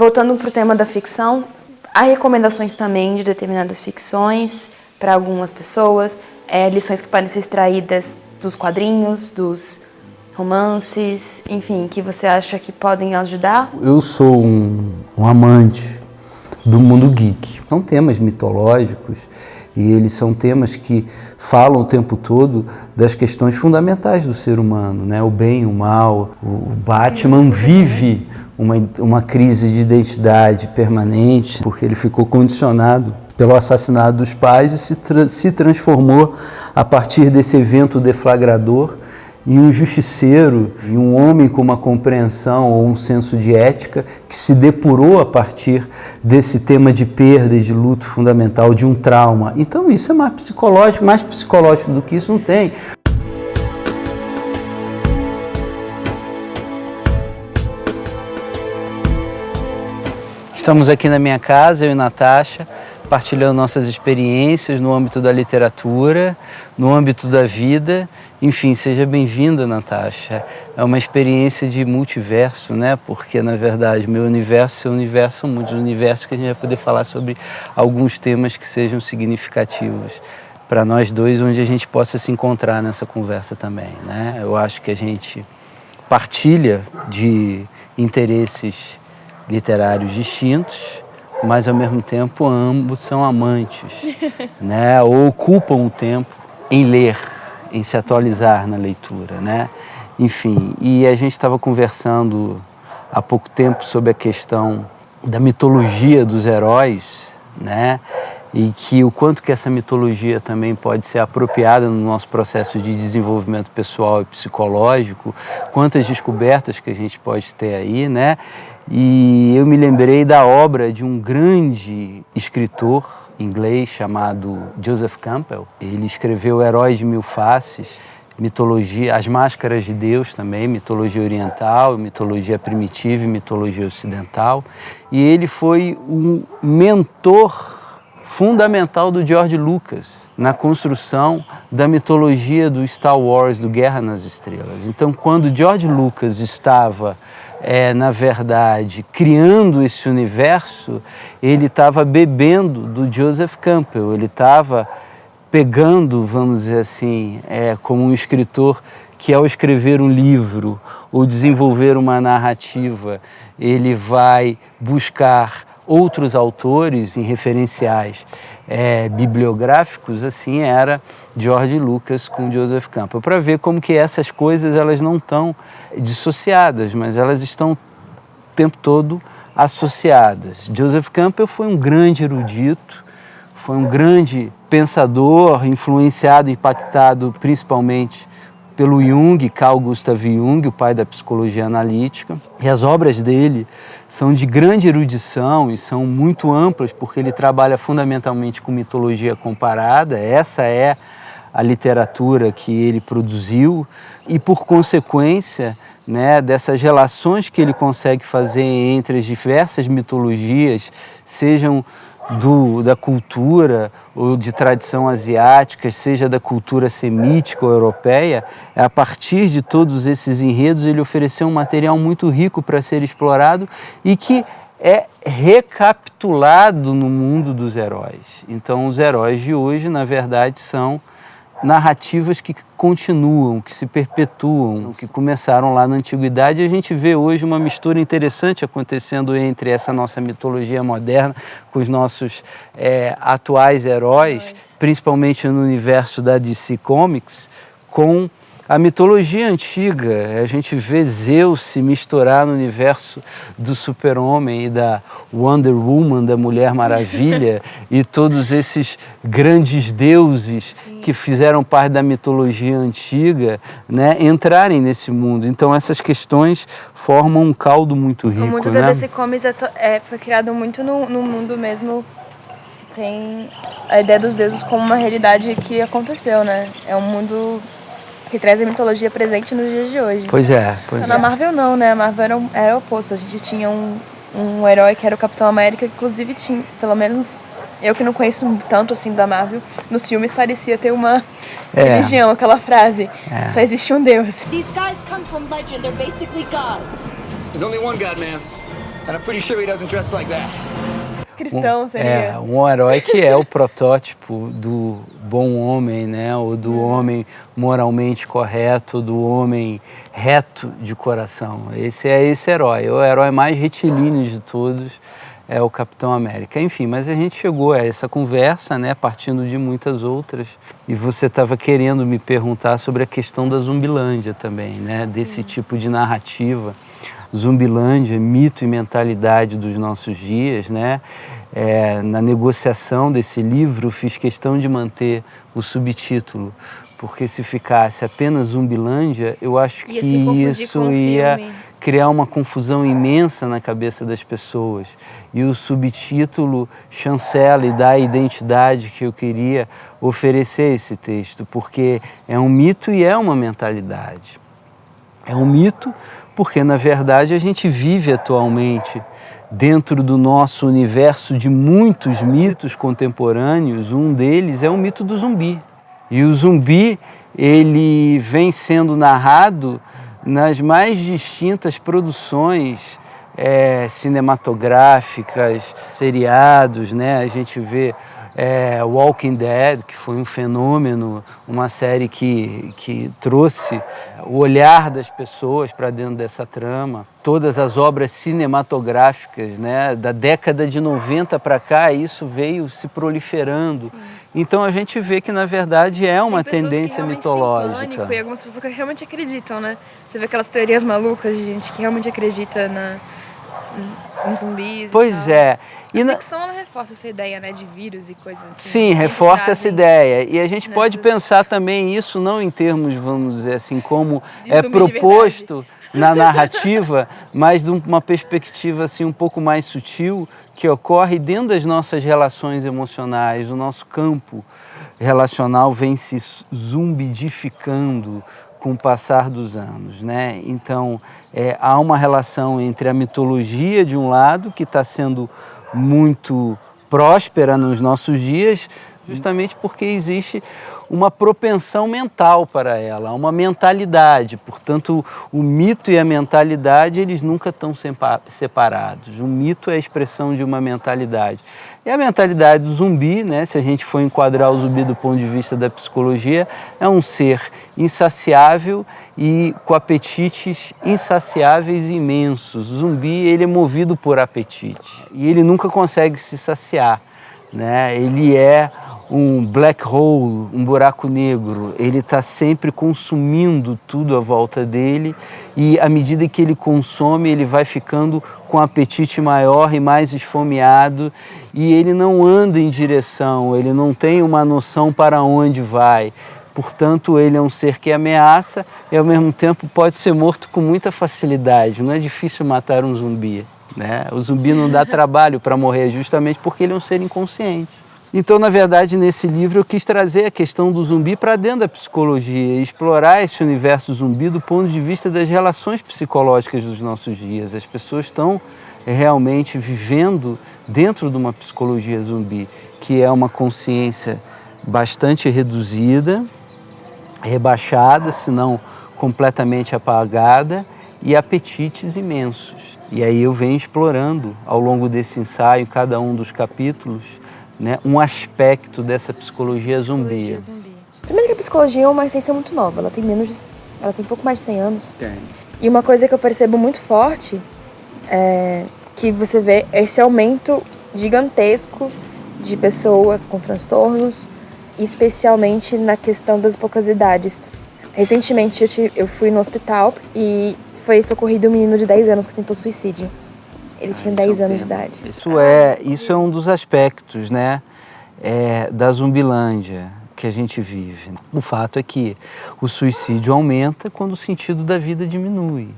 voltando para o tema da ficção, há recomendações também de determinadas ficções para algumas pessoas, lições que podem ser extraídas dos quadrinhos, dos romances, enfim, que você acha que podem ajudar? Eu sou um amante do mundo geek. São temas mitológicos e eles são temas que falam o tempo todo das questões fundamentais do ser humano, né? O bem e o mal. O Batman vive uma crise de identidade permanente porque ele ficou condicionado pelo assassinato dos pais e se transformou a partir desse evento deflagrador em um justiceiro, em um homem com uma compreensão ou um senso de ética que se depurou a partir desse tema de perda e de luto fundamental, de um trauma. Então isso é mais psicológico do que isso não tem. Estamos aqui na minha casa, eu e Natasha, partilhando nossas experiências no âmbito da literatura, no âmbito da vida. Enfim, seja bem-vinda, Natasha. É uma experiência de multiverso, né? Porque, na verdade, meu universo e seu universo são muitos universos que a gente vai poder falar sobre alguns temas que sejam significativos para nós dois, onde a gente possa se encontrar nessa conversa também, né? Eu acho que a gente partilha de interesses literários distintos, mas ao mesmo tempo ambos são amantes, né? Ou ocupam o tempo em ler, em se atualizar na leitura, né? Enfim, e a gente estava conversando há pouco tempo sobre a questão da mitologia dos heróis, né? E que o quanto que essa mitologia também pode ser apropriada no nosso processo de desenvolvimento pessoal e psicológico, quantas descobertas que a gente pode ter aí, né? E eu me lembrei da obra de um grande escritor inglês chamado Joseph Campbell. Ele escreveu Heróis de Mil Faces, mitologia, As Máscaras de Deus também, mitologia oriental, mitologia primitiva e mitologia ocidental. E ele foi um mentor fundamental do George Lucas na construção da mitologia do Star Wars, do Guerra nas Estrelas. Então, quando George Lucas estava na verdade, criando esse universo, ele estava bebendo do Joseph Campbell, ele estava pegando, vamos dizer assim, como um escritor que ao escrever um livro ou desenvolver uma narrativa, ele vai buscar outros autores em referenciais bibliográficos, assim era George Lucas com Joseph Campbell, para ver como que essas coisas elas não estão dissociadas, mas elas estão o tempo todo associadas. Joseph Campbell foi um grande erudito, foi um grande pensador, influenciado e impactado principalmente pelo Jung, Carl Gustav Jung, o pai da psicologia analítica. E as obras dele são de grande erudição e são muito amplas, porque ele trabalha fundamentalmente com mitologia comparada. Essa é a literatura que ele produziu e, por consequência, né, dessas relações que ele consegue fazer entre as diversas mitologias, sejam da cultura ou de tradição asiática, seja da cultura semítica ou europeia, a partir de todos esses enredos ele ofereceu um material muito rico para ser explorado e que é recapitulado no mundo dos heróis. Então os heróis de hoje, na verdade, são narrativas que continuam, que se perpetuam, que começaram lá na antiguidade, e a gente vê hoje uma mistura interessante acontecendo entre essa nossa mitologia moderna com os nossos atuais heróis, principalmente no universo da DC Comics, com a mitologia antiga. A gente vê Zeus se misturar no universo do Super-Homem e da Wonder Woman, da Mulher Maravilha, e todos esses grandes deuses que fizeram parte da mitologia antiga, né, entrarem nesse mundo. Então essas questões formam um caldo muito rico. O mundo da DC Comics foi criado muito no mundo mesmo. Tem a ideia dos deuses como uma realidade que aconteceu, né? É um mundo que traz a mitologia presente nos dias de hoje. Pois é. Na Marvel não, né? A Marvel era o oposto. A gente tinha um herói que era o Capitão América, que inclusive tinha, pelo menos eu que não conheço tanto assim da Marvel, nos filmes parecia ter uma religião, aquela frase. Só existe um Deus. These guys come from legend, they're basically gods. There's only one God, man. And I'm pretty sure he doesn't dress like that. Cristão seria. Um herói que é o protótipo do bom homem, né? Ou do homem moralmente correto, do homem reto de coração. Esse é esse herói, o herói mais retilíneo de todos é o Capitão América. Enfim, mas a gente chegou a essa conversa, né? Partindo de muitas outras. E você estava querendo me perguntar sobre a questão da Zumbilândia também, né? Desse tipo de narrativa. Zumbilândia, mito e mentalidade dos nossos dias, né? Na negociação desse livro, fiz questão de manter o subtítulo, porque se ficasse apenas Zumbilândia, eu acho que isso ia criar uma confusão imensa na cabeça das pessoas. E o subtítulo chancela e dá a identidade que eu queria oferecer a esse texto, porque é um mito e é uma mentalidade. É um mito porque, na verdade, a gente vive atualmente dentro do nosso universo de muitos mitos contemporâneos. Um deles é o mito do zumbi. E o zumbi, ele vem sendo narrado nas mais distintas produções cinematográficas, seriados, né? A gente vê Walking Dead, que foi um fenômeno, uma série que trouxe o olhar das pessoas para dentro dessa trama. Todas as obras cinematográficas, né, da década de 90 para cá, isso veio se proliferando. Sim. Então a gente vê que, na verdade, é uma tendência mitológica. Tem pânico, e algumas pessoas que realmente acreditam, né? Você vê aquelas teorias malucas de gente que realmente acredita em zumbis. Pois é. E a ficção, ela reforça essa ideia, né, de vírus e coisas assim. Sim, reforça essa ideia. E a gente pode pensar também isso não em termos, vamos dizer assim, como é proposto na narrativa, mas de uma perspectiva assim um pouco mais sutil, que ocorre dentro das nossas relações emocionais. O nosso campo relacional vem se zumbidificando com o passar dos anos, né? Então, há uma relação entre a mitologia de um lado, que está sendo muito próspera nos nossos dias, justamente porque existe uma propensão mental para ela, uma mentalidade. Portanto, o mito e a mentalidade, eles nunca estão separados. O mito é a expressão de uma mentalidade. E a mentalidade do zumbi, né, se a gente for enquadrar o zumbi do ponto de vista da psicologia, é um ser insaciável e com apetites insaciáveis e imensos. O zumbi, ele é movido por apetite e ele nunca consegue se saciar, né? Ele é um black hole, um buraco negro. Ele está sempre consumindo tudo à volta dele e, à medida que ele consome, ele vai ficando com apetite maior e mais esfomeado, e ele não anda em direção, ele não tem uma noção para onde vai. Portanto, ele é um ser que ameaça e, ao mesmo tempo, pode ser morto com muita facilidade. Não é difícil matar um zumbi, né? O zumbi não dá trabalho para morrer, justamente porque ele é um ser inconsciente. Então, na verdade, nesse livro eu quis trazer a questão do zumbi para dentro da psicologia e explorar esse universo zumbi do ponto de vista das relações psicológicas dos nossos dias. As pessoas estão realmente vivendo dentro de uma psicologia zumbi, que é uma consciência bastante reduzida, rebaixada, se não completamente apagada, e apetites imensos. E aí eu venho explorando ao longo desse ensaio, em cada um dos capítulos, né, um aspecto dessa psicologia zumbi. Primeiro que a psicologia é uma ciência muito nova, ela tem um pouco mais de 100 anos. Tem. E uma coisa que eu percebo muito forte é que você vê esse aumento gigantesco de pessoas com transtornos, especialmente na questão das poucas idades. Recentemente eu fui no hospital e foi socorrido um menino de 10 anos que tentou suicídio. Ele tinha 10 anos de idade. Isso é um dos aspectos, né, da Zumbilândia que a gente vive. O fato é que o suicídio aumenta quando o sentido da vida diminui.